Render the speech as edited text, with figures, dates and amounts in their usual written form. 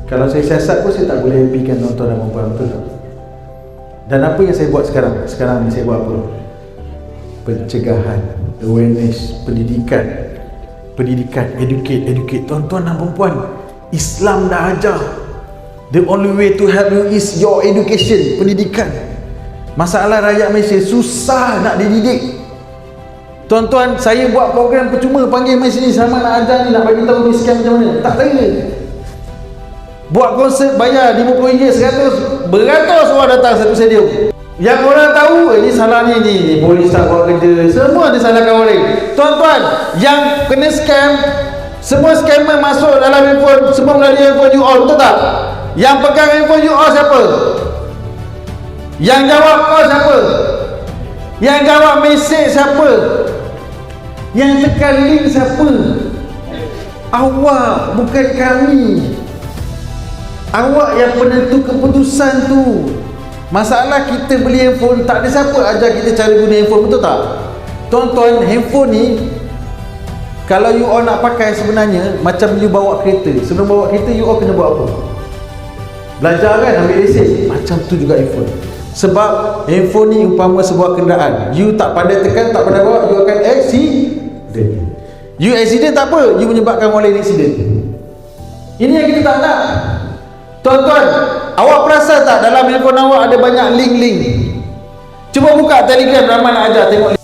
Kalau saya siasat pun saya tak boleh happykan tuan-tuan dan puan-puan, betul tak? Dan apa yang saya buat sekarang? Sekarang ni saya buat apa? Pencegahan, awareness, pendidikan, educate tuan-tuan dan puan-puan. Islam dah ajar, the only way to help you is your education, pendidikan. Masalah rakyat Malaysia susah nak dididik. Tuan-tuan, saya buat program percuma, panggil mai sini sama nak ajar ni, nak bagi tahu ni scam macam mana. Tak ada. Buat konsert bayar RM50, 100, beratus orang datang satu stadium. Yang orang tahu, ini salah ni polis tak buat kerja, semua disalahkan orang. Tuan-tuan, yang kena scam, semua scammer masuk dalam handphone, semua melalui handphone you all, betul tak? Yang pegang handphone you all siapa? Yang jawab call siapa? Yang jawab mesej siapa? Yang tekan link siapa? Awak, bukan kami. Awak yang penentu keputusan tu. Masalah kita beli handphone, tak ada siapa ajar kita cara guna handphone, betul tak? Tuan-tuan, handphone ni kalau you all nak pakai sebenarnya macam you bawa kereta. Sebelum bawa kereta, you all kena buat apa? Belajar kan, ambil lesen. Macam tu juga handphone. Sebab handphone ni umpama sebuah kenderaan. You tak pandai tekan, tak pandai bawa, you akan accident. You accident tak apa, you menyebabkan orang lain accident. Ini yang kita tak nak. Tuan-tuan, awak perasan tak dalam handphone awak ada banyak link-link? Cuba buka Telegram, ramai nak ajar, tengok